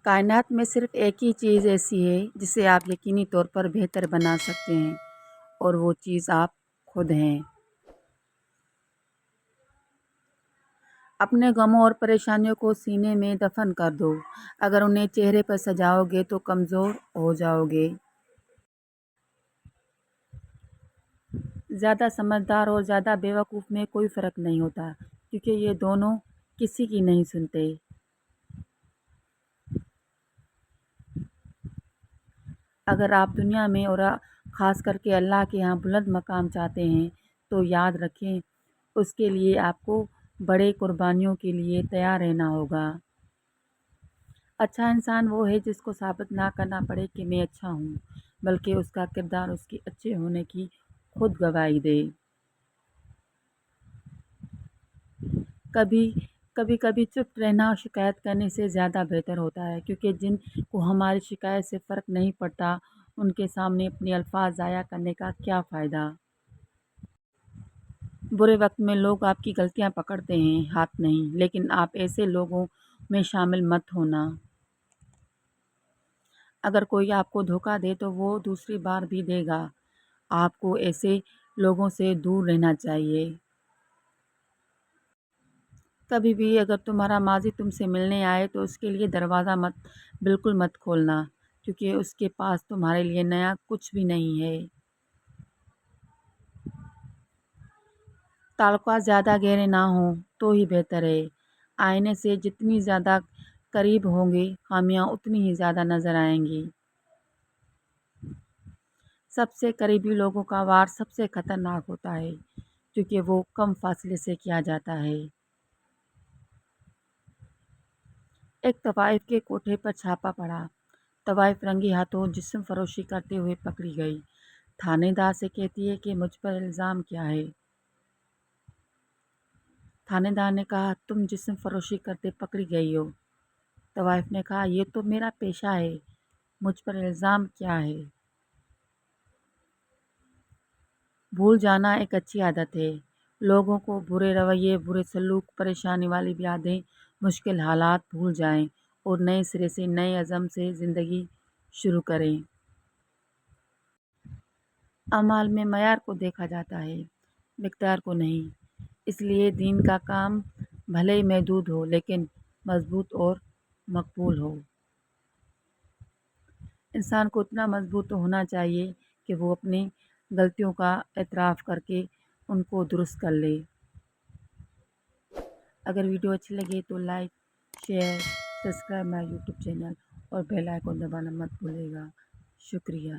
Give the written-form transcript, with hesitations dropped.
کائنات میں صرف ایک ہی چیز ایسی ہے جسے آپ یقینی طور پر بہتر بنا سکتے ہیں، اور وہ چیز آپ خود ہیں۔ اپنے غموں اور پریشانیوں کو سینے میں دفن کر دو۔ اگر انہیں چہرے پر سجاؤ گے تو کمزور ہو جاؤ گے۔ زیادہ سمجھدار اور زیادہ بیوقوف میں کوئی فرق نہیں ہوتا، کیونکہ یہ دونوں کسی کی نہیں سنتے۔ اگر آپ دنیا میں اور خاص کر کے اللہ کے ہاں بلند مقام چاہتے ہیں تو یاد رکھیں، اس کے لیے آپ کو بڑے قربانیوں کے لیے تیار رہنا ہوگا۔ اچھا انسان وہ ہے جس کو ثابت نہ کرنا پڑے کہ میں اچھا ہوں، بلکہ اس کا کردار اس کے اچھے ہونے کی خود گواہی دے۔ کبھی چپ رہنا شکایت کرنے سے زیادہ بہتر ہوتا ہے، کیونکہ جن کو ہماری شکایت سے فرق نہیں پڑتا ان کے سامنے اپنے الفاظ ضائع کرنے کا کیا فائدہ۔ برے وقت میں لوگ آپ کی غلطیاں پکڑتے ہیں، ہاتھ نہیں، لیکن آپ ایسے لوگوں میں شامل مت ہونا۔ اگر کوئی آپ کو دھوکہ دے تو وہ دوسری بار بھی دے گا۔ آپ کو ایسے لوگوں سے دور رہنا چاہیے۔ کبھی بھی اگر تمہارا ماضی تم سے ملنے آئے تو اس کے لیے دروازہ بالکل مت کھولنا، کیونکہ اس کے پاس تمہارے لیے نیا کچھ بھی نہیں ہے۔ تعلقات زیادہ گہرے نہ ہوں تو ہی بہتر ہے۔ آئینے سے جتنی زیادہ قریب ہوں گے خامیاں اتنی ہی زیادہ نظر آئیں گی۔ سب سے قریبی لوگوں کا وار سب سے خطرناک ہوتا ہے، کیونکہ وہ کم فاصلے سے کیا جاتا ہے۔ ایک طوائف کے کوٹھے پر چھاپا پڑا۔ طوائف رنگی ہاتھوں جسم فروشی کرتے ہوئے پکڑی گئی۔ تھانے دار سے کہتی ہے کہ مجھ پر الزام کیا ہے؟ تھانے دار نے کہا، تم جسم فروشی کرتے پکڑی گئی ہو۔ طوائف نے کہا، یہ تو میرا پیشہ ہے، مجھ پر الزام کیا ہے؟ بھول جانا ایک اچھی عادت ہے۔ لوگوں کو برے رویے، برے سلوک، پریشانی والی یادیں، مشکل حالات بھول جائیں اور نئے سرے سے نئے عزم سے زندگی شروع کریں۔ اعمال میں معیار کو دیکھا جاتا ہے، مقدار کو نہیں۔ اس لیے دین کا کام بھلے ہی محدود ہو لیکن مضبوط اور مقبول ہو۔ انسان کو اتنا مضبوط ہونا چاہیے کہ وہ اپنی غلطیوں کا اعتراف کر کے ان کو درست کر لے۔ اگر ویڈیو اچھی لگے تو لائک، شیئر، سبسکرائب مائی یوٹیوب چینل اور بیل آئیکن دبانا مت بھولیے گا۔ شکریہ۔